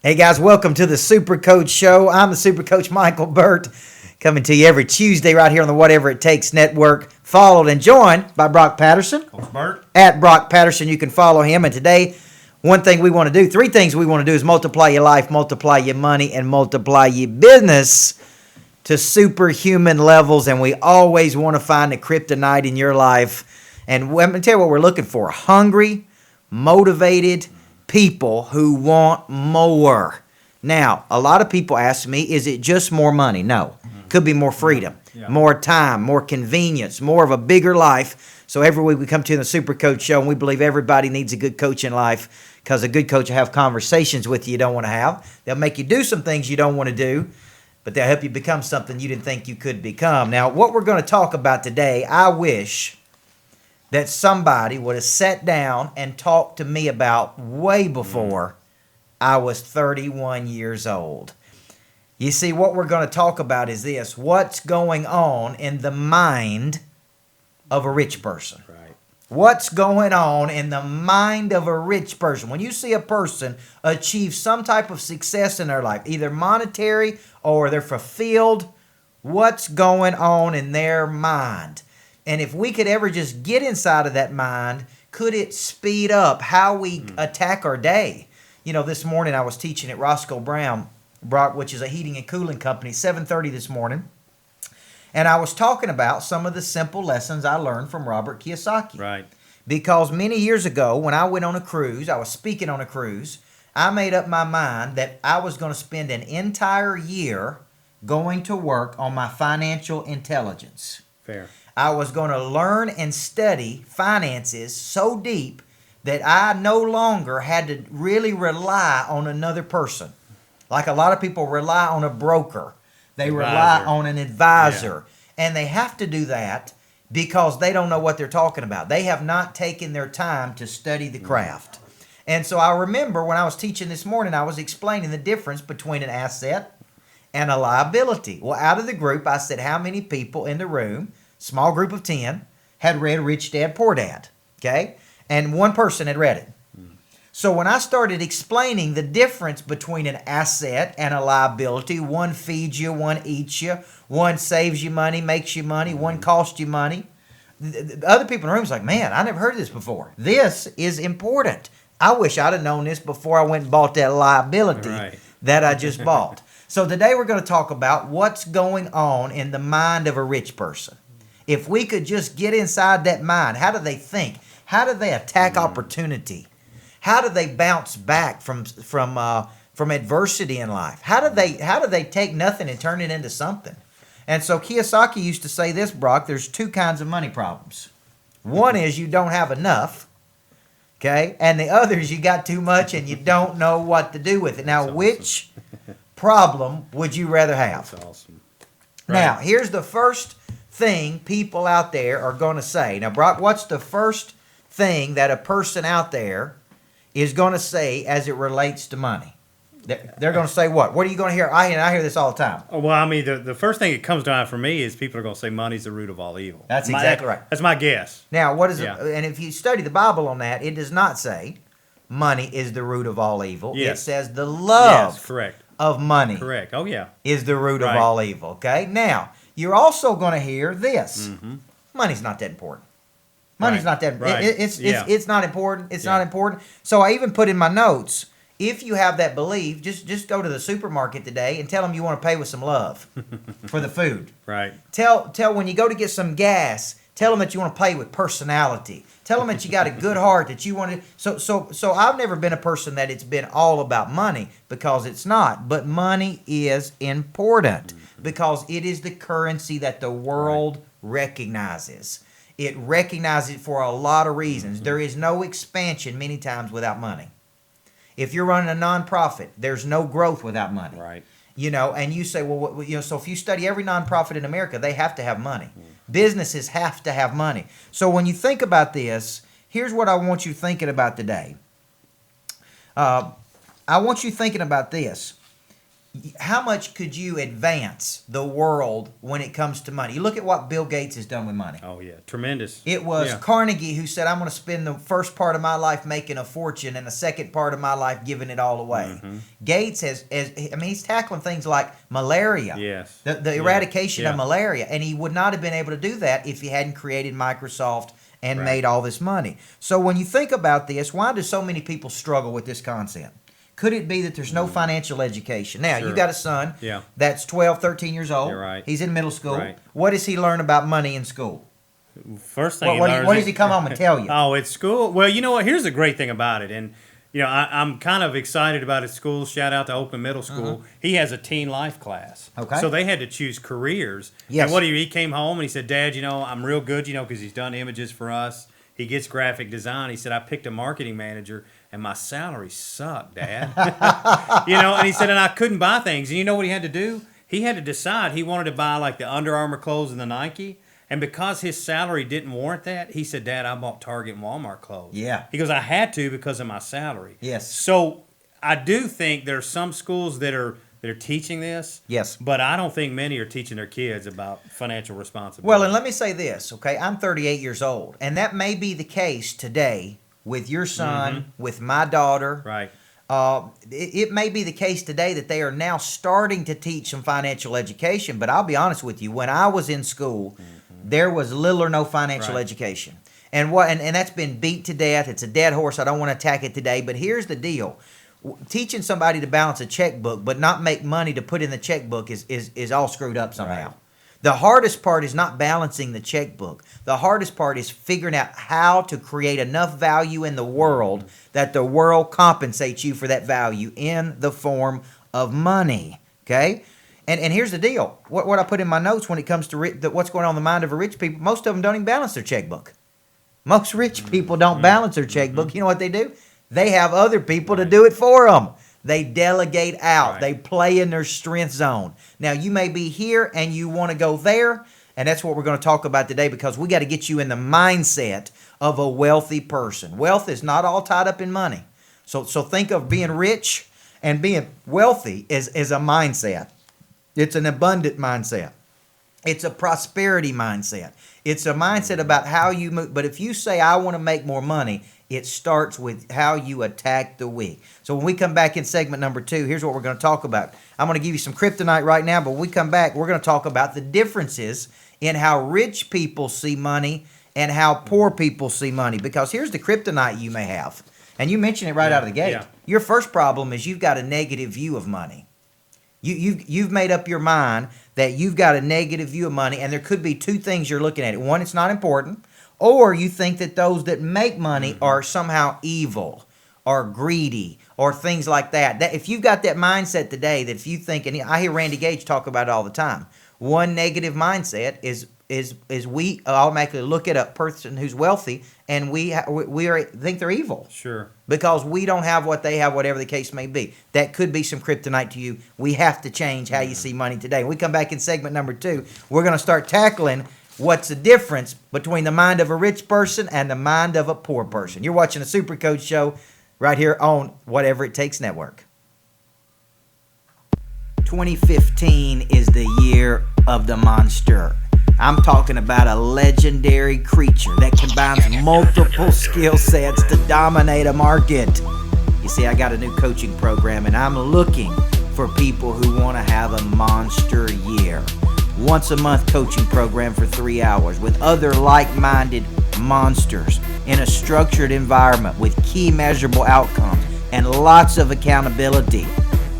Hey guys, welcome to the Super Coach Show. I'm the Super Coach Micheal Burt, coming to you every Tuesday right here on the Whatever It Takes Network, followed and joined by Brock Patterson. Coach Burt. At Brock Patterson, you can follow him. And today, one thing we want to do, three things we want to do is multiply your life, multiply your money, and multiply your business to superhuman levels. And we always want to find the kryptonite in your life. And let me tell you what we're looking for: hungry, motivated people who want more. Now, a lot of people ask me, is it just more money? No. Could be more freedom, more time, more convenience, more of a bigger life. So every week we come to the Super Coach Show, and we believe everybody needs a good coach in life, because a good coach will have conversations with you don't want to have. They'll make you do some things you don't want to do, but they'll help you become something you didn't think you could become. Now, what we're going to talk about today, I wish that somebody would have sat down and talked to me about way before I was 31 years old. You see, what we're going to talk about is this: what's going on in the mind of a rich person? Right. What's going on in the mind of a rich person? When you see a person achieve some type of success in their life, either monetary or they're fulfilled, what's going on in their mind? And if we could ever just get inside of that mind, could it speed up how we attack our day? You know, this morning I was teaching at Roscoe Brown, Brock, which is a heating and cooling company, 7:30 this morning. And I was talking about some of the simple lessons I learned from Robert Kiyosaki. Right. Because many years ago, when I went on a cruise, I was speaking on a cruise, I made up my mind that I was going to spend an entire year going to work on my financial intelligence. Fair. I was going to learn and study finances so deep that I no longer had to really rely on another person. Like a lot of people rely on a broker. They rely on an advisor. Yeah. And they have to do that because they don't know what they're talking about. They have not taken their time to study the craft. And so I remember when I was teaching this morning, I was explaining the difference between an asset and a liability. Well, out of the group, I said, how many people in the room, small group of 10, had read Rich Dad, Poor Dad, okay? And one person had read it. So when I started explaining the difference between an asset and a liability, one feeds you, one eats you, one saves you money, makes you money, one costs you money, the other people in the room was like, man, I never heard of this before. This is important. I wish I'd have known this before I went and bought that liability that I just bought. So today we're going to talk about what's going on in the mind of a rich person. If we could just get inside that mind, how do they think? How do they attack opportunity? How do they bounce back from adversity in life? How do they take nothing and turn it into something? And so Kiyosaki used to say this, Brock, there's two kinds of money problems. One is you don't have enough, okay? And the other is you got too much and you don't know what to do with it. Now, which problem would you rather have? That's awesome. Now, here's the first thing people out there are going to say. Now, Brock, what's the first thing that a person out there is going to say as it relates to money? They're going to say what? What are you going to hear? I hear this all the time. Oh, well, I mean, the first thing that comes to mind for me is people are going to say money's the root of all evil. That's exactly right. That's my guess. Now, what is it? And if you study the Bible on that, it does not say money is the root of all evil. Yes. It says the love correct. of money Correct. Oh, yeah. is the root of all evil. Okay? Now, you're also going to hear this. Money's not that important. Money's not that. It's not important. It's not important. So I even put in my notes, if you have that belief, just go to the supermarket today and tell them you want to pay with some love for the food. Right. Tell when you go to get some gas, tell them that you want to pay with personality. Tell them that you got a good heart, that you want to. So I've never been a person that it's been all about money, because it's not. But money is important because it is the currency that the world recognizes. It recognizes it for a lot of reasons. There is no expansion many times without money. If you're running a nonprofit, there's no growth without money. Right. You know, and you say, well, so if you study every nonprofit in America, they have to have money. Businesses have to have money. So when you think about this, here's what I want you thinking about today. I want you thinking about this. how much could you advance the world when it comes to money? You look at what Bill Gates has done with money. Oh yeah, tremendous. It was Carnegie who said, I'm going to spend the first part of my life making a fortune and the second part of my life giving it all away. Gates he's tackling things like malaria. Yes. The eradication of malaria. And he would not have been able to do that if he hadn't created Microsoft and made all this money. So when you think about this, why do so many people struggle with this concept? Could it be that there's no financial education? Now, you got a son that's 12, 13 years old. You're right. He's in middle school. Right. What does he learn about money in school? First thing What does he come home and tell you? Oh, it's school. Well, you know what? Here's the great thing about it. And, I'm kind of excited about his school. Shout out to Open Middle School. He has a teen life class. Okay. So they had to choose careers. Yes. And he came home and he said, Dad, I'm real good, because he's done images for us. He gets graphic design. He said, I picked a marketing manager and my salary sucked, Dad. And he said, and I couldn't buy things. And you know what he had to do? He had to decide he wanted to buy like the Under Armour clothes and the Nike. And because his salary didn't warrant that, he said, Dad, I bought Target and Walmart clothes. Yeah. He goes, I had to because of my salary. Yes. So I do think there are some schools that are teaching this. Yes. But I don't think many are teaching their kids about financial responsibility. Well, and let me say this, okay? I'm 38 years old, and that may be the case today with your son, with my daughter. Right. It may be the case today that they are now starting to teach some financial education, but I'll be honest with you, when I was in school, there was little or no financial education. And that's been beat to death. It's a dead horse. I don't want to attack it today, but here's the deal. Teaching somebody to balance a checkbook but not make money to put in the checkbook is all screwed up somehow. Right. The hardest part is not balancing the checkbook. The hardest part is figuring out how to create enough value in the world that the world compensates you for that value in the form of money. Okay? And here's the deal. What I put in my notes when it comes to what's going on in the mind of a rich people, most of them don't even balance their checkbook. Most rich people don't balance their checkbook. You know what they do? They have other people to do it for them. They delegate out. Right. They play in their strength zone. Now, you may be here and you want to go there, and that's what we're going to talk about today because we got to get you in the mindset of a wealthy person. Wealth is not all tied up in money. So think of being rich and being wealthy as a mindset. It's an abundant mindset. It's a prosperity mindset. It's a mindset about how you move. But if you say, I want to make more money, it starts with how you attack the weak. So when we come back in segment number 2, here's what we're going to talk about. I'm going to give you some kryptonite right now, but when we come back, we're going to talk about the differences in how rich people see money and how poor people see money. Because here's the kryptonite you may have. And you mentioned it right out of the gate. Yeah. Your first problem is you've got a negative view of money. You've made up your mind that you've got a negative view of money, and there could be two things you're looking at. One, it's not important, or you think that those that make money are somehow evil or greedy or things like that. That if you've got that mindset today, that if you think, and I hear Randy Gage talk about it all the time, one negative mindset is we automatically look at a person who's wealthy and we think they're evil. Sure. Because we don't have what they have, whatever the case may be. That could be some kryptonite to you. We have to change how you see money today. When we come back in segment number 2, we're going to start tackling what's the difference between the mind of a rich person and the mind of a poor person. You're watching the Super Coach Show right here on Whatever It Takes Network. 2015 is the year of the monster. I'm talking about a legendary creature that combines multiple skill sets to dominate a market. You see, I got a new coaching program, and I'm looking for people who want to have a monster year. Once a month coaching program for 3 hours with other like-minded monsters in a structured environment with key measurable outcomes and lots of accountability.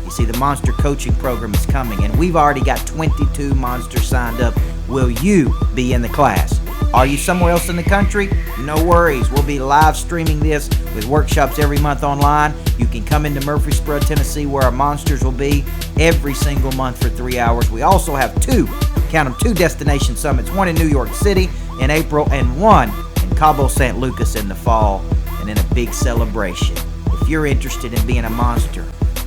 You see, the Monster Coaching Program is coming, and we've already got 22 monsters signed up. Will you be in the class? Are you somewhere else in the country? No worries. We'll be live streaming this with workshops every month online. You can come into Murfreesboro, Tennessee, where our monsters will be every single month for 3 hours. We also have two destination summits, one in New York City in April and one in Cabo San Lucas in the fall, and then a big celebration. If you're interested in being a monster,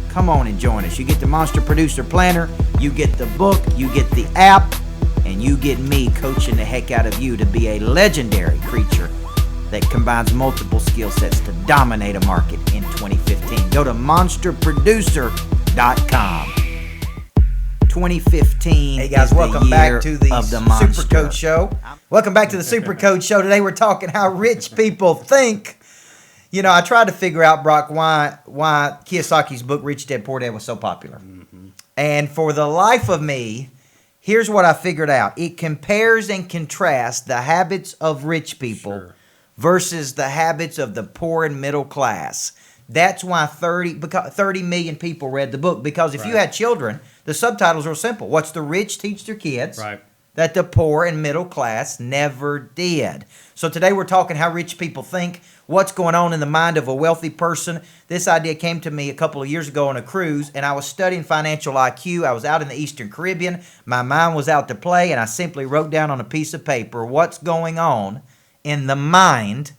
come on and join us. You get the Monster Producer Planner, you get the book, you get the app, and you get me coaching the heck out of you to be a legendary creature that combines multiple skill sets to dominate a market in 2015. Go to monsterproducer.com. 2015 Hey guys, is the welcome year back to the of the Super monster. Coach Show. Welcome back to the Super Coach Show. Today we're talking how rich people think. You know, I tried to figure out, Brock, why Kiyosaki's book Rich Dad Poor Dad was so popular. Mm-hmm. And for the life of me, here's what I figured out. It compares and contrasts the habits of rich people versus the habits of the poor and middle class. That's why 30 million people read the book. Because if you had children, the subtitles are simple. What's the rich teach their kids that the poor and middle class never did. So today we're talking how rich people think, what's going on in the mind of a wealthy person. This idea came to me a couple of years ago on a cruise, and I was studying financial IQ. I was out in the Eastern Caribbean. My mind was out to play, and I simply wrote down on a piece of paper what's going on in the mind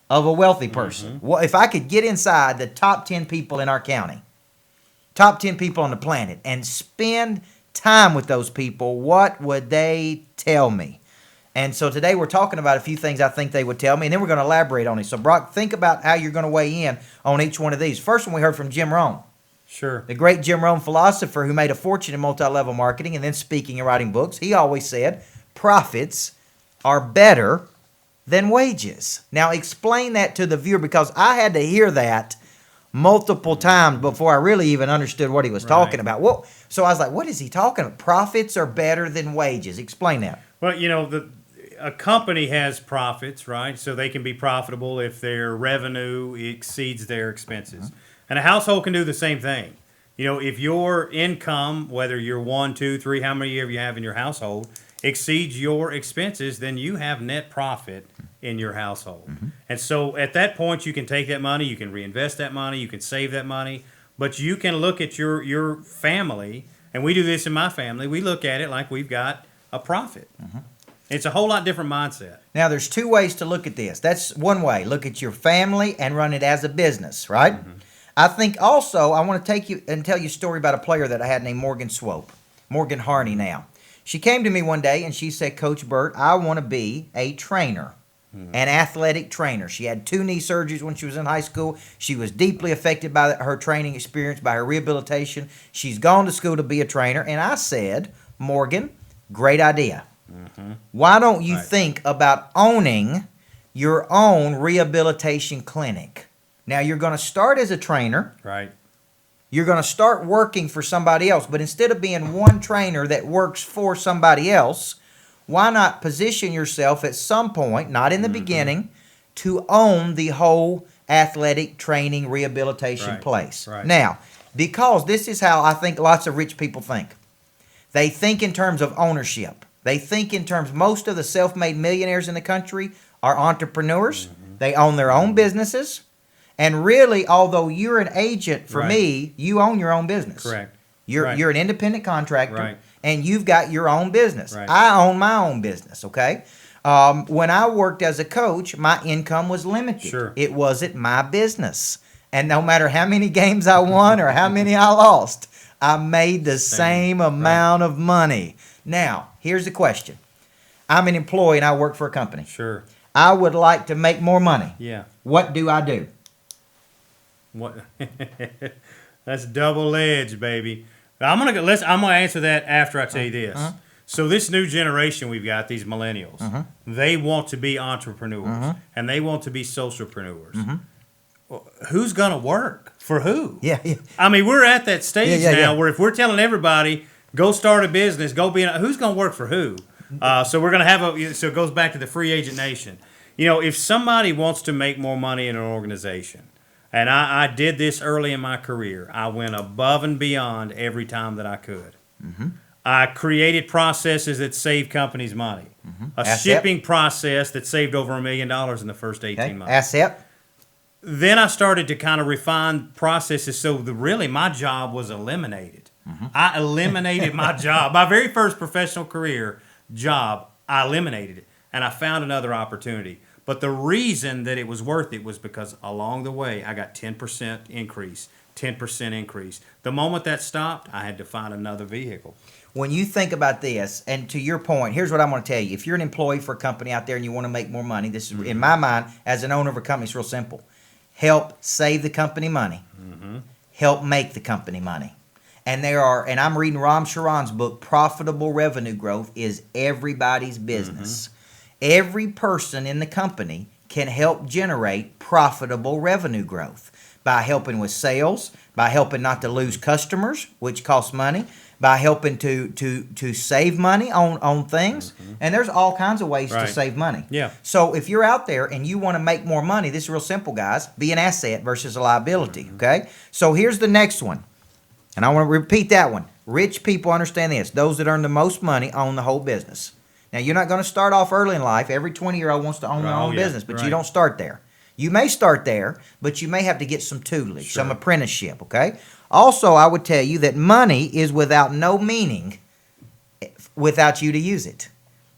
of a wealthy person. Mm-hmm. Well, if I could get inside the top 10 people in our county, top 10 people on the planet, and spend time with those people, what would they tell me? And so today we're talking about a few things I think they would tell me, and then we're going to elaborate on it. So, Brock, think about how you're going to weigh in on each one of these. First one we heard from Jim Rohn. Sure. The great Jim Rohn philosopher who made a fortune in multi-level marketing and then speaking and writing books. He always said, profits are better than wages. Now, explain that to the viewer, because I had to hear that multiple times before I really even understood what he was talking about. Well, so I was like, what is he talking about? Profits are better than wages. Explain that. Well, you know, a company has profits, right? So they can be profitable if their revenue exceeds their expenses. Mm-hmm. And a household can do the same thing. You know, if your income, whether you're 1, 2, 3, how many you have in your household, exceeds your expenses, then you have net profit in your household. Mm-hmm. And so at that point, you can take that money, you can reinvest that money, you can save that money, but you can look at your family, and we do this in my family, we look at it like we've got a profit. Mm-hmm. It's a whole lot different mindset. Now, there's two ways to look at this. That's one way. Look at your family and run it as a business, right? Mm-hmm. I think also I want to take you and tell you a story about a player that I had named Morgan Harney now. She came to me one day and she said, Coach Burt, I want to be a trainer, an athletic trainer. She had 2 knee surgeries when she was in high school. She was deeply affected by her training experience, by her rehabilitation. She's gone to school to be a trainer. And I said, Morgan, great idea. Mm-hmm. Why don't you think about owning your own rehabilitation clinic? Now, you're going to start as a trainer. Right. You're going to start working for somebody else. But instead of being one trainer that works for somebody else, why not position yourself at some point, not in the beginning, to own the whole athletic training rehabilitation place? Right. Now, because this is how I think lots of rich people think. They think in terms of ownership. They think in terms, most of the self-made millionaires in the country are entrepreneurs. Mm-hmm. They own their own businesses. And really, although you're an agent for me, you own your own business. Correct. You're an independent contractor, and you've got your own business. Right. I own my own business, okay? When I worked as a coach, my income was limited. Sure. It wasn't my business. And no matter how many games I won or how many I lost, I made the same amount of money. Now, here's the question. I'm an employee and I work for a company. Sure. I would like to make more money. Yeah. What do I do? What? That's double-edged, baby. I'm gonna answer that after I tell you this. Uh-huh. So this new generation we've got, these millennials, they want to be entrepreneurs and they want to be socialpreneurs. Well, who's gonna work for who? Yeah. I mean, we're at that stage now where if we're telling everybody go start a business, who's gonna work for who? So we're gonna so it goes back to the free agent nation. You know, if somebody wants to make more money in an organization. And I did this early in my career. I went above and beyond every time that I could. Mm-hmm. I created processes that saved companies money. Mm-hmm. A shipping process that saved over $1 million in the first 18 months. Asset. Then I started to kind of refine processes so really my job was eliminated. Mm-hmm. I eliminated my job. My very first professional career job, I eliminated it. And I found another opportunity. But the reason that it was worth it was because along the way, I got 10% increase, 10% increase. The moment that stopped, I had to find another vehicle. When you think about this, and to your point, here's what I'm going to tell you. If you're an employee for a company out there and you want to make more money, this is, in my mind, as an owner of a company, it's real simple. Help save the company money. Mm-hmm. Help make the company money. And and I'm reading Ram Charan's book, Profitable Revenue Growth is Everybody's Business. Every person in the company can help generate profitable revenue growth by helping with sales, by helping not to lose customers, which costs money, by helping to save money on things. And there's all kinds of ways to save money. Yeah. So if you're out there and you want to make more money, this is real simple, guys. Be an asset versus a liability, okay? So here's the next one. And I want to repeat that one. Rich people understand this. Those that earn the most money own the whole business. Now, you're not going to start off early in life. Every 20-year-old wants to own their own business, but you don't start there. You may start there, but you may have to get some tutelage, some apprenticeship, okay? Also, I would tell you that money is without no meaning without you to use it.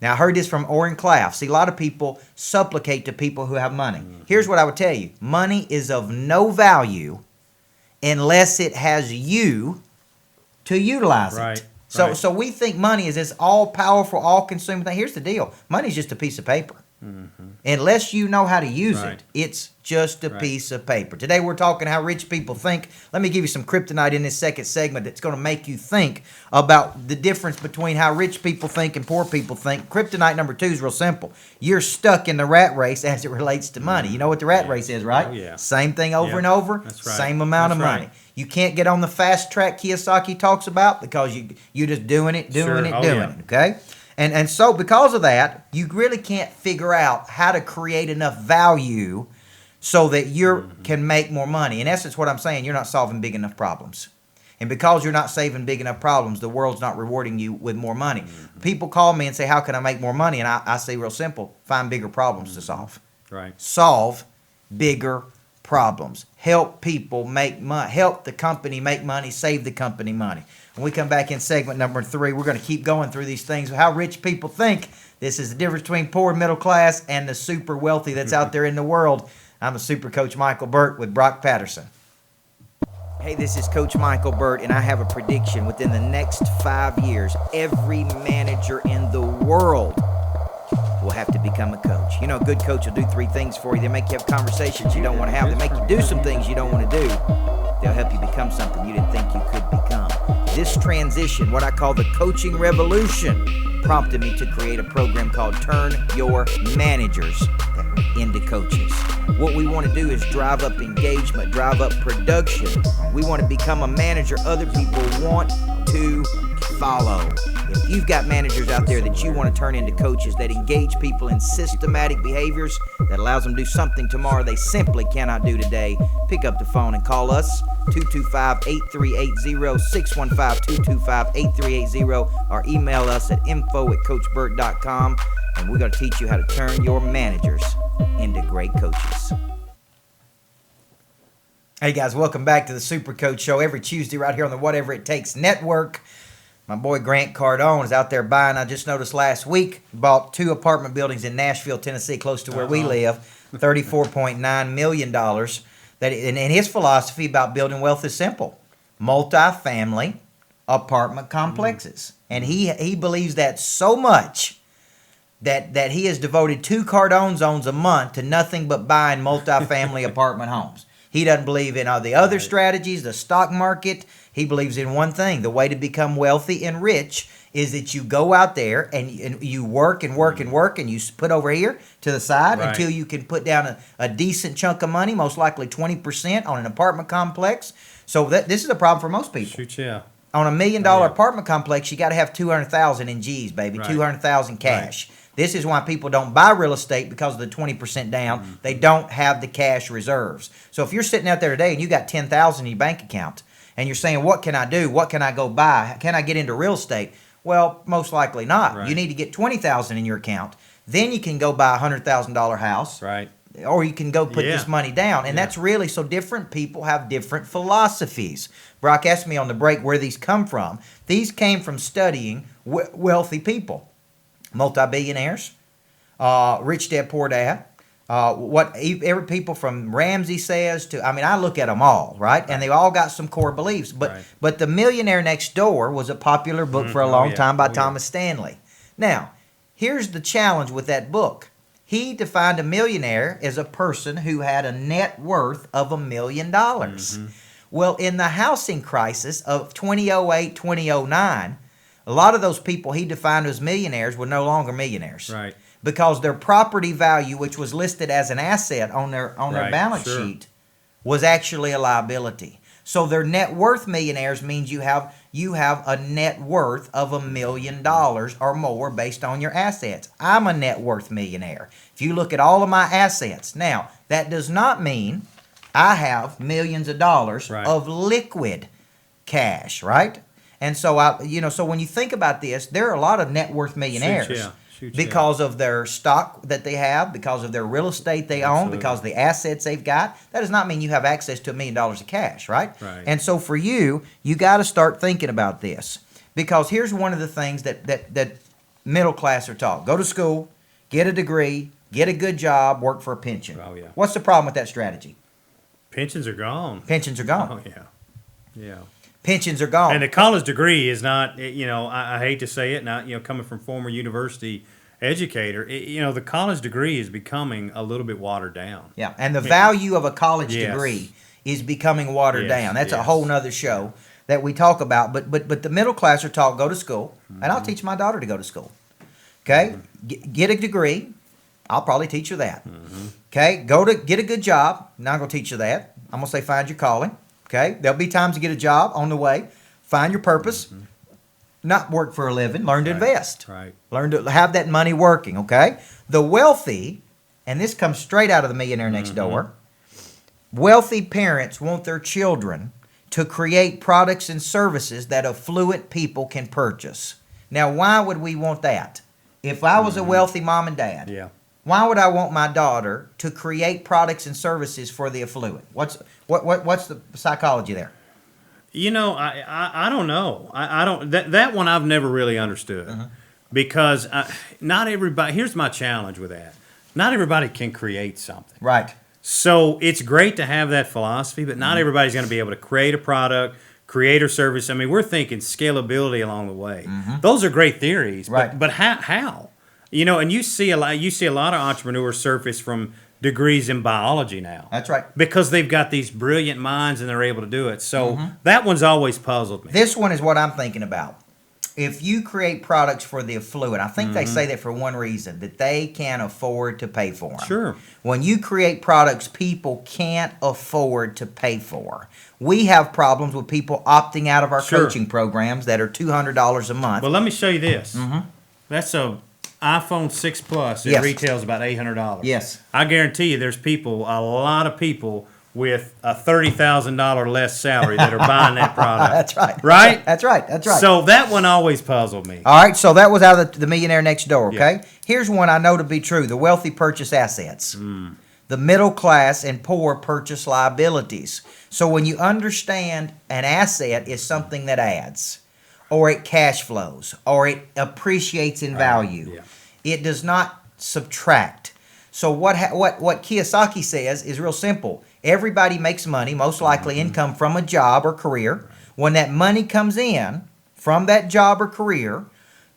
Now, I heard this from Orrin Claff. See, a lot of people supplicate to people who have money. Here's what I would tell you. Money is of no value unless it has you to utilize it. So we think money is this all-powerful, all-consuming thing. Here's the deal. Money is just a piece of paper. Unless you know how to use it, it's just a piece of paper. Today we're talking how rich people think. Let me give you some kryptonite in this second segment that's going to make you think about the difference between how rich people think and poor people think. Kryptonite number 2 is real simple. You're stuck in the rat race as it relates to money. You know what the rat race is, right? Oh, yeah. Same thing over and over, same amount of money. You can't get on the fast track Kiyosaki talks about because you're just doing it, okay? And so because of that, you really can't figure out how to create enough value so that you can make more money. In essence, what I'm saying, you're not solving big enough problems. And because you're not saving big enough problems, the world's not rewarding you with more money. People call me and say, how can I make more money? And I say real simple, find bigger problems to solve. Solve bigger problems. Help people make money. Help the company make money. Save the company money. When we come back in segment number 3, we're going to keep going through these things, how rich people think. This is the difference between poor and middle class and the super wealthy that's out there in the world. I'm a super coach, Micheal Burt, with Brock Patterson. Hey, this is Coach Micheal Burt, and I have a prediction. Within the next 5 years, every manager in the world will have to become a coach. You know, a good coach will do 3 things for you. They make you have conversations you don't want to have. They make you do some things you don't want to do. They'll help you become something you didn't think you could become. This transition, what I call the coaching revolution, prompted me to create a program called Turn Your Managers into Coaches. What we want to do is drive up engagement, drive up production. We want to become a manager other people want to follow. If you've got managers out there that you want to turn into coaches that engage people in systematic behaviors that allows them to do something tomorrow they simply cannot do today, pick up the phone and call us, 225-8380, 615-225-8380, or email us at info@coachburt.com, and we're going to teach you how to turn your managers into great coaches. Hey guys, welcome back to the Super Coach Show every Tuesday right here on the Whatever It Takes Network. My boy Grant Cardone is out there buying. I just noticed last week, bought 2 apartment buildings in Nashville, Tennessee, close to where we live, $34.9 million. And his philosophy about building wealth is simple. Multi-family apartment complexes. And he believes that so much that he has devoted 2 Cardone zones a month to nothing but buying multi-family apartment homes. He doesn't believe in the other strategies, the stock market. He believes in one thing. The way to become wealthy and rich is that you go out there and you work and work and work, and you put over here to the side until you can put down a decent chunk of money, most likely 20% on an apartment complex. So this is a problem for most people. Shoot, yeah. On $1 million apartment complex, you got to have $200,000 in G's, baby, $200,000 cash. This is why people don't buy real estate, because of the 20% down. They don't have the cash reserves. So if you're sitting out there today and you got $10,000 in your bank account and you're saying, what can I do? What can I go buy? Can I get into real estate? Well, most likely not. You need to get $20,000 in your account. Then you can go buy a $100,000 house. Or you can go put this money down. And that's really so different people have different philosophies. Brock asked me on the break where these come from. These came from studying wealthy people. Multi-billionaires, rich dad, poor dad, what every people from Ramsey says to, I mean, I look at them all, right? And they all got some core beliefs. But The Millionaire Next Door was a popular book for a long time by Thomas Stanley. Now, here's the challenge with that book. He defined a millionaire as a person who had a net worth of $1 million. Well, in the housing crisis of 2008, 2009, a lot of those people he defined as millionaires were no longer millionaires. Right. Because their property value, which was listed as an asset on their balance sheet, was actually a liability. So their net worth millionaires means you have a net worth of $1 million or more based on your assets. I'm a net worth millionaire. If you look at all of my assets, now that does not mean I have millions of dollars of liquid cash, right? And so so when you think about this, there are a lot of net worth millionaires. Because of their stock that they have, because of their real estate they own, because of the assets they've got. That does not mean you have access to $1 million of cash, right? And so for you got to start thinking about this. Because here's one of the things that middle class are taught. Go to school, get a degree, get a good job, work for a pension. Oh, yeah. What's the problem with that strategy? Pensions are gone. Pensions are gone. Oh, yeah. Yeah. Pensions are gone. And the college degree is not, I hate to say it, not, coming from former university educator, the college degree is becoming a little bit watered down. Yeah, and the value of a college degree is becoming watered down. That's a whole nother show that we talk about. But the middle class are taught, go to school, and I'll teach my daughter to go to school. Okay? Get a degree. I'll probably teach her that. Okay? Get a good job. Not going to teach her that. I'm going to say find your calling. Okay? There'll be times to get a job on the way. Find your purpose. Not work for a living. Learn to invest. Right. Learn to have that money working, okay? The wealthy, and this comes straight out of the Millionaire Next Door, wealthy parents want their children to create products and services that affluent people can purchase. Now, why would we want that? If I was a wealthy mom and dad, why would I want my daughter to create products and services for the affluent? What's the psychology there? I don't know. I don't that one I've never really understood because not everybody. Here's my challenge with that: not everybody can create something. Right. So it's great to have that philosophy, but not everybody's going to be able to create a product, create a service. I mean, we're thinking scalability along the way. Those are great theories, but how? And you see a lot of entrepreneurs surface from degrees in biology now. That's right. Because they've got these brilliant minds and they're able to do it. So that one's always puzzled me. This one is what I'm thinking about. If you create products for the affluent, I think they say that for one reason, that they can afford to pay for them. Sure. When you create products people can't afford to pay for. We have problems with people opting out of our coaching programs that are $200 a month. Well, let me show you this. That's a iPhone 6 Plus. It retails about $800. Yes. I guarantee you there's a lot of people with a $30,000 less salary that are buying that product. That's right. Right? That's right. That's right. So that one always puzzled me. All right, so that was out of the Millionaire Next Door, okay? Yeah. Here's one I know to be true. The wealthy purchase assets. The middle class and poor purchase liabilities. So when you understand an asset is something that adds, or it cash flows, or it appreciates in value. It does not subtract. So what Kiyosaki says is real simple. Everybody makes money, most likely income from a job or career. When that money comes in from that job or career,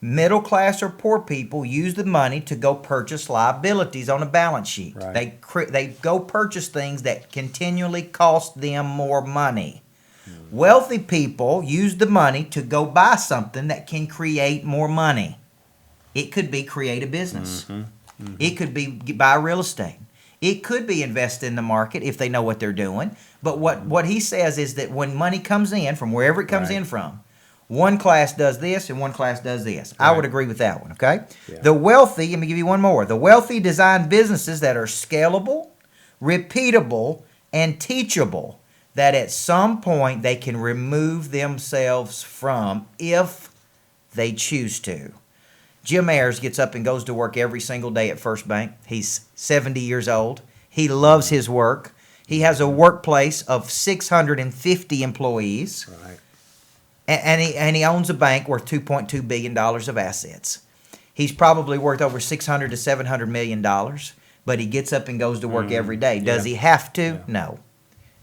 middle class or poor people use the money to go purchase liabilities on a balance sheet. They go purchase things that continually cost them more money. Wealthy people use the money to go buy something that can create more money. It could be create a business. It could be buy real estate. It could be invest in the market if they know what they're doing. But what he says is that when money comes in from wherever it comes in from, one class does this and one class does this. I would agree with that one, okay? The wealthy, let me give you one more. The wealthy design businesses that are scalable, repeatable, and teachable, that at some point they can remove themselves from if they choose to. Jim Ayers gets up and goes to work every single day at First Bank. He's 70 years old. He loves his work. He has a workplace of 650 employees. Right. And he owns a bank worth $2.2 billion of assets. He's probably worth over $600 to $700 million, but he gets up and goes to work every day. Does he have to? No.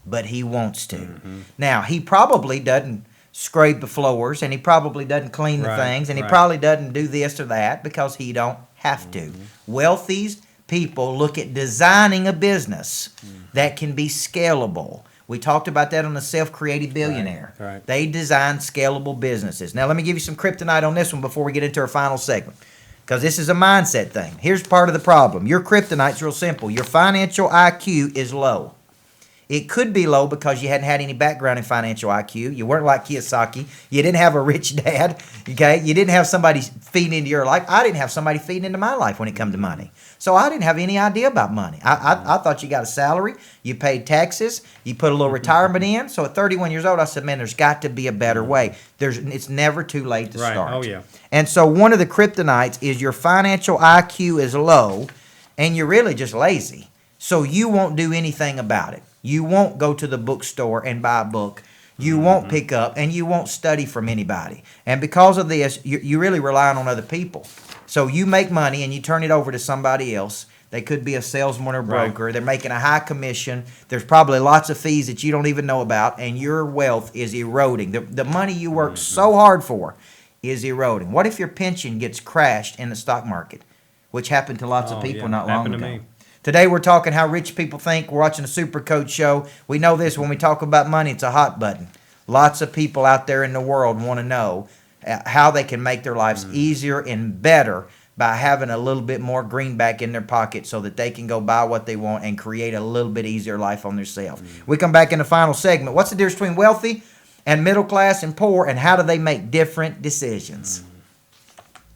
But he wants to. Now, he probably doesn't scrape the floors, and he probably doesn't clean the things, and he probably doesn't do this or that because he don't have to. Wealthy people look at designing a business that can be scalable, We talked about that on the Self-Created Billionaire. Right. They design scalable businesses. Now, let me give you some kryptonite on this one before we get into our final segment, because this is a mindset thing. Here's part of the problem. Your kryptonite's real simple. Your financial IQ is low. It could be low because you hadn't had any background in financial IQ. You weren't like Kiyosaki. You didn't have a rich dad. Okay? You didn't have somebody feeding into your life. I didn't have somebody feeding into my life when it come to money. So I didn't have any idea about money. I thought you got a salary, you paid taxes, you put a little retirement in. So at 31 years old, I said, man, there's got to be a better way. It's never too late to start. Oh, yeah. And so one of the kryptonites is your financial IQ is low and you're really just lazy. So you won't do anything about it. You won't go to the bookstore and buy a book. You won't pick up and you won't study from anybody. And because of this, you're really relying on other people. So you make money and you turn it over to somebody else. They could be a salesman or broker. Right. They're making a high commission. There's probably lots of fees that you don't even know about, and your wealth is eroding. The money you work so hard for is eroding. What if your pension gets crashed in the stock market, which happened to lots of people not long ago? Today we're talking how rich people think. We're watching a Super Coach show. We know this when we talk about money, it's a hot button. Lots of people out there in the world want to know how they can make their lives easier and better by having a little bit more greenback in their pocket so that they can go buy what they want and create a little bit easier life on themselves. We come back in the final segment. What's the difference between wealthy and middle class and poor, and how do they make different decisions?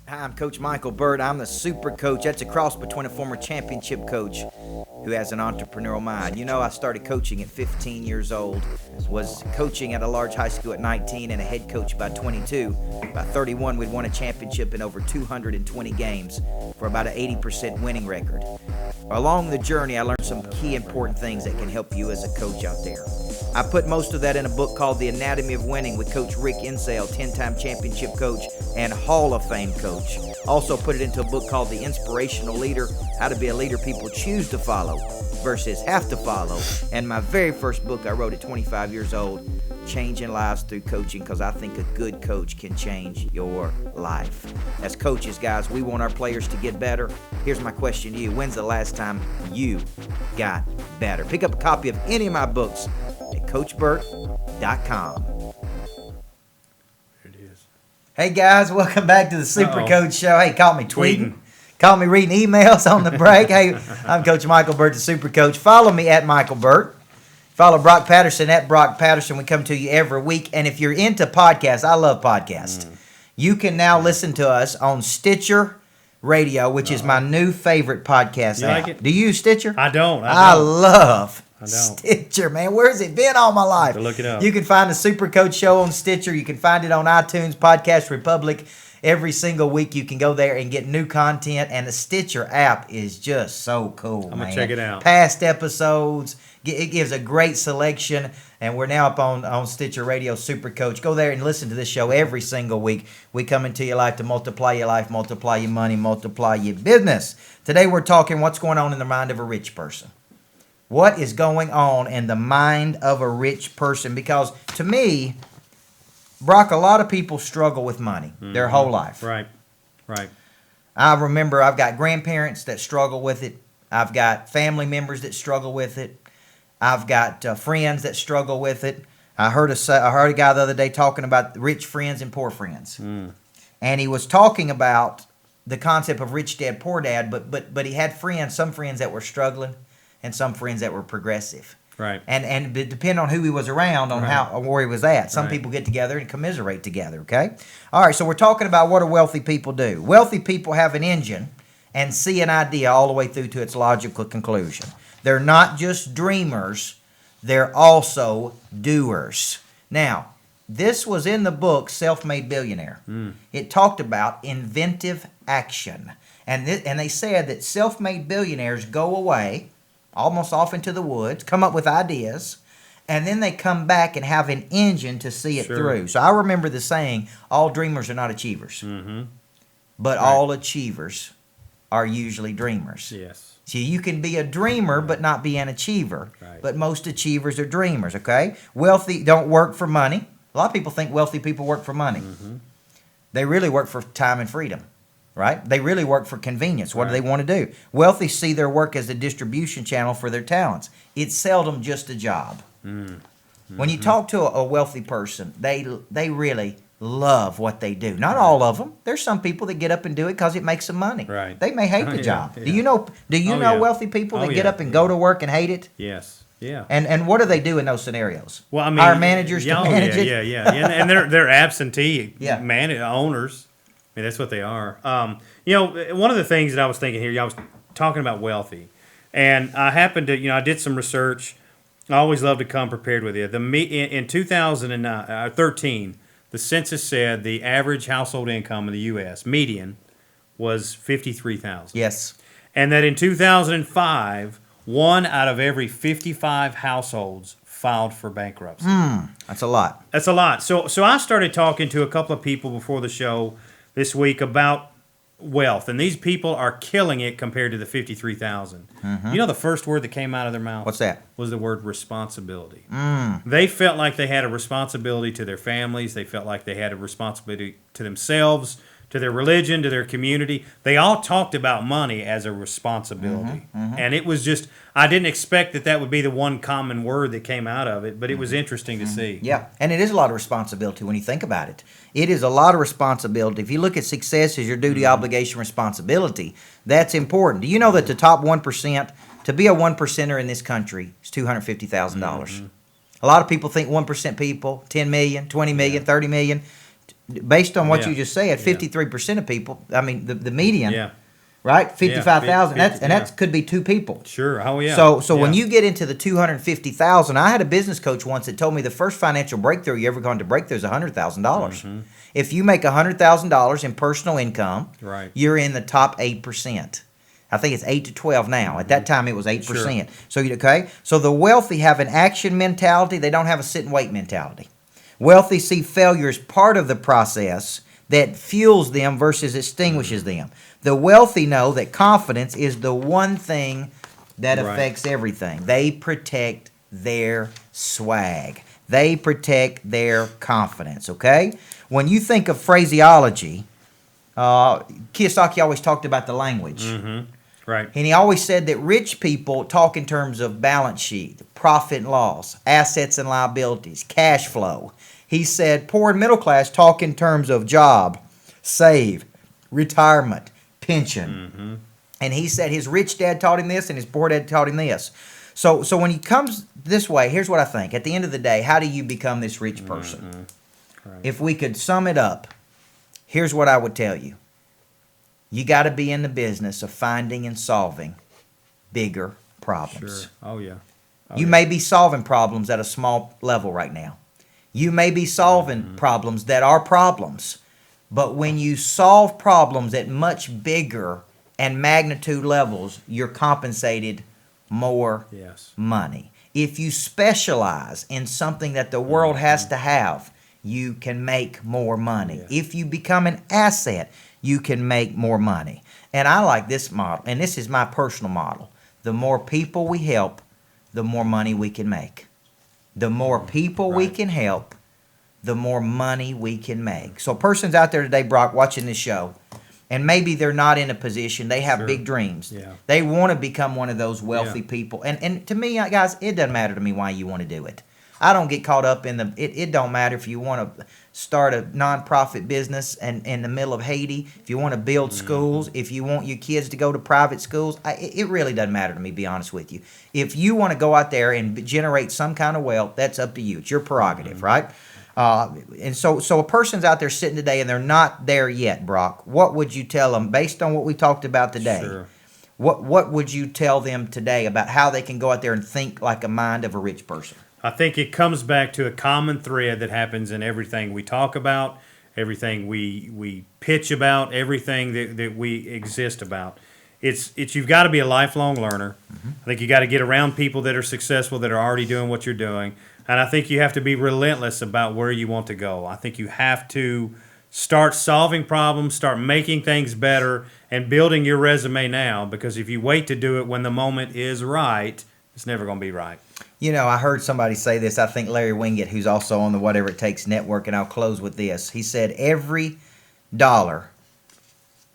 Hi, I'm Coach Micheal Burt. I'm the Super Coach. That's a cross between a former championship coach who has an entrepreneurial mind. You know, I started coaching at 15 years old, was coaching at a large high school at 19, and a head coach by 22. By 31, we'd won a championship in over 220 games for about an 80% winning record. Along the journey, I learned some key important things that can help you as a coach out there. I put most of that in a book called The Anatomy of Winning with Coach Rick Insale, 10-time championship coach and Hall of Fame coach. Also put it into a book called The Inspirational Leader, How to Be a Leader People Choose to Follow versus Have to Follow. And my very first book I wrote at 25 years old, Changing Lives Through Coaching, because I think a good coach can change your life. As coaches, guys, we want our players to get better. Here's my question to you. When's the last time you got better? Pick up a copy of any of my books at CoachBurt.com. There it is. Hey guys, welcome back to the Super Coach Show. Hey, caught me tweeting. Caught me reading emails on the break. Hey, I'm Coach Micheal Burt, the Super Coach. Follow me at Micheal Burt. Follow Brock Patterson at Brock Patterson. We come to you every week. And if you're into podcasts, I love podcasts. You can now listen to us on Stitcher Radio, which is my new favorite podcast app. Like it? Do you use Stitcher? I don't. I love I don't. Stitcher, man. Where's it been all my life? To look it up. You can find the Super Coach Show on Stitcher. You can find it on iTunes, Podcast Republic. Every single week you can go there and get new content. And the Stitcher app is just so cool, I'm going to check it out. Past episodes. It gives a great selection. And we're now up on Stitcher Radio Super Coach. Go there and listen to this show every single week. We come into your life to multiply your life, multiply your money, multiply your business. Today we're talking what's going on in the mind of a rich person. What is going on in the mind of a rich person? Because to me, Brock, a lot of people struggle with money their whole life. Right. I remember I've got grandparents that struggle with it. I've got family members that struggle with it. I've got friends that struggle with it. I heard a guy the other day talking about rich friends and poor friends. And he was talking about the concept of rich dad, poor dad, but he had some friends that were struggling and some friends that were progressive. Right. And it depended on who he was around, on where he was at. Some people get together and commiserate together, okay? All right, so we're talking about what do wealthy people do. Wealthy people have an engine and see an idea all the way through to its logical conclusion. They're not just dreamers, they're also doers. Now, this was in the book Self-Made Billionaire. It talked about inventive action. And they said that self-made billionaires go away, almost off into the woods, come up with ideas, and then they come back and have an engine to see it through. So I remember the saying, all dreamers are not achievers. But all achievers are usually dreamers. Yes. See, you can be a dreamer but not be an achiever. But most achievers are dreamers, okay? Wealthy don't work for money. A lot of people think wealthy people work for money. They really work for time and freedom. Right? They really work for convenience. What do they want to do? Wealthy see their work as a distribution channel for their talents. It's seldom just a job. When you talk to a wealthy person, they really love what they do. Not all of them. There's some people that get up and do it because it makes them money. Right. They may hate the Yeah, job. yeah. Do you know Yeah. wealthy people that Oh, get yeah, up and go to work and hate it? Yes. Yeah. And what do they do in those scenarios? Well, I mean, hire managers to yeah, manage yeah, it. Yeah, yeah, and they're absentee Yeah. owners. I mean, that's what they are. One of the things that I was thinking here, I was talking about wealthy, and I happened to, I did some research. I always love to come prepared with you. In 2013, the census said the average household income in the U.S. median was $53,000. Yes. And that in 2005, 1 out of every 55 households filed for bankruptcy. That's a lot. That's a lot. So I started talking to a couple of people before the show this week about wealth, and these people are killing it compared to the 53,000. You know, the first word that came out of their mouth? What's that? Was the word responsibility. They felt like they had a responsibility to their families. They felt like they had a responsibility to themselves, to their religion, to their community. They all talked about money as a responsibility. And it was just, I didn't expect that would be the one common word that came out of it, but it was interesting to see. Yeah, and it is a lot of responsibility when you think about it. It is a lot of responsibility. If you look at success as your duty, obligation, responsibility, that's important. Do you know that the top 1%, to be a 1%er in this country, is $250,000? A lot of people think 1% people, 10 million, 20 million, 30 million. Based on what you just said, 53% of people, I mean, the median, right? 55,000. That could be 2 people. Sure. Oh, yeah. So when you get into the 250,000, I had a business coach once that told me the first financial breakthrough you're ever going to break through is $100,000. If you make $100,000 in personal income, Right. you're in the top 8%. I think it's 8 to 12 now. At that time, it was 8%. Sure. So the wealthy have an action mentality. They don't have a sit and wait mentality. Wealthy see failure as part of the process that fuels them versus extinguishes them. The wealthy know that confidence is the one thing that affects everything. They protect their swag. They protect their confidence, okay? When you think of phraseology, Kiyosaki always talked about the language. Right. And he always said that rich people talk in terms of balance sheet, profit and loss, assets and liabilities, cash flow. He said poor and middle class talk in terms of job, save, retirement, pension. And he said his rich dad taught him this and his poor dad taught him this. So when he comes this way, here's what I think. At the end of the day, how do you become this rich person? Right. If we could sum it up, here's what I would tell you. You got to be in the business of finding and solving bigger problems. Sure. Oh, yeah. You may be solving problems at a small level right now. You may be solving problems that are problems. But when you solve problems at much bigger and magnitude levels, you're compensated more money. If you specialize in something that the world has to have, you can make more money. If you become an asset, you can make more money. And I like this model, and this is my personal model. The more people we help, the more money we can make. The more people we can help, the more money we can make. So persons out there today, Brock, watching this show, and maybe they're not in a position, they have big dreams. They want to become one of those wealthy people. And to me, guys, it doesn't matter to me why you want to do it. I don't get caught up in it don't matter if you want to start a nonprofit business and in the middle of Haiti, if you want to build schools, if you want your kids to go to private schools, it really doesn't matter to me, be honest with you. If you want to go out there and generate some kind of wealth, that's up to you. It's your prerogative, right? And so a person's out there sitting today and they're not there yet, Brock. What would you tell them based on what we talked about today? Sure. What would you tell them today about how they can go out there and think like a mind of a rich person? I think it comes back to a common thread that happens in everything we talk about, everything we pitch about, everything that we exist about. It's you've got to be a lifelong learner. I think you got to get around people that are successful, that are already doing what you're doing. And I think you have to be relentless about where you want to go. I think you have to start solving problems, start making things better, and building your resume now, because if you wait to do it when the moment is right, it's never going to be right. You know, I heard somebody say this, I think Larry Winget, who's also on the Whatever It Takes network, and I'll close with this. He said, every dollar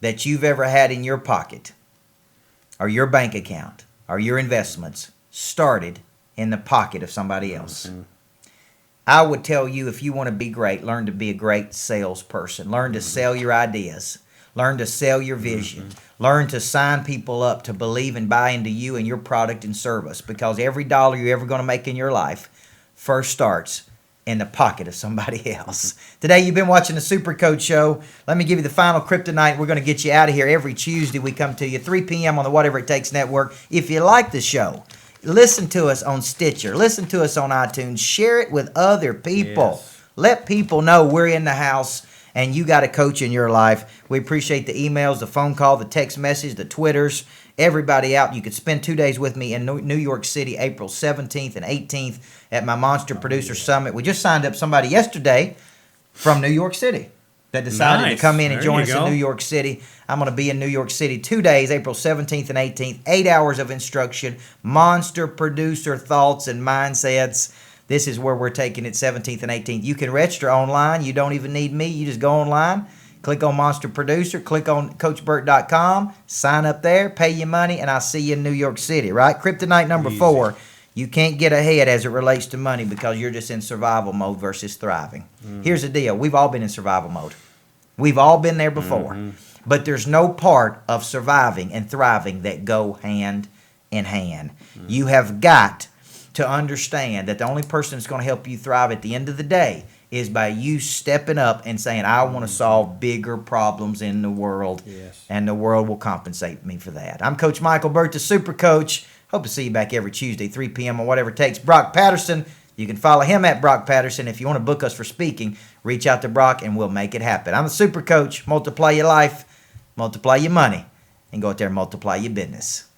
that you've ever had in your pocket or your bank account or your investments started in the pocket of somebody else. I would tell you, if you want to be great, learn to be a great salesperson. Learn to sell your ideas. Learn to sell your vision. Learn to sign people up to believe and buy into you and your product and service, because every dollar you're ever going to make in your life first starts in the pocket of somebody else. Today, you've been watching the Super Coach Show. Let me give you the final kryptonite. We're going to get you out of here. Every Tuesday, we come to you 3 p.m. on the Whatever It Takes Network. If you like the show, listen to us on Stitcher. Listen to us on iTunes. Share it with other people. Yes. Let people know we're in the house and you got a coach in your life. We appreciate the emails, the phone call, the text message, the Twitters, everybody out. You could spend 2 days with me in New York City, April 17th and 18th at my Monster Producer Summit. We just signed up somebody yesterday from New York City that decided to come in and join us in New York City. I'm going to be in New York City 2 days, April 17th and 18th, 8 hours of instruction, monster producer thoughts and mindsets. This is where we're taking it, 17th and 18th. You can register online. You don't even need me. You just go online, click on Monster Producer, click on CoachBurt.com, sign up there, pay your money, and I'll see you in New York City, right? Kryptonite number 4. You can't get ahead as it relates to money because you're just in survival mode versus thriving. Here's the deal. We've all been in survival mode. We've all been there before. But there's no part of surviving and thriving that go hand in hand. You have got to understand that the only person that's going to help you thrive at the end of the day is by you stepping up and saying, I want to solve bigger problems in the world, and the world will compensate me for that. I'm Coach Micheal Burt, the Super Coach. Hope to see you back every Tuesday, 3 p.m. on Whatever It Takes. Brock Patterson, you can follow him at Brock Patterson. If you want to book us for speaking, reach out to Brock and we'll make it happen. I'm the Super Coach. Multiply your life, multiply your money, and go out there and multiply your business.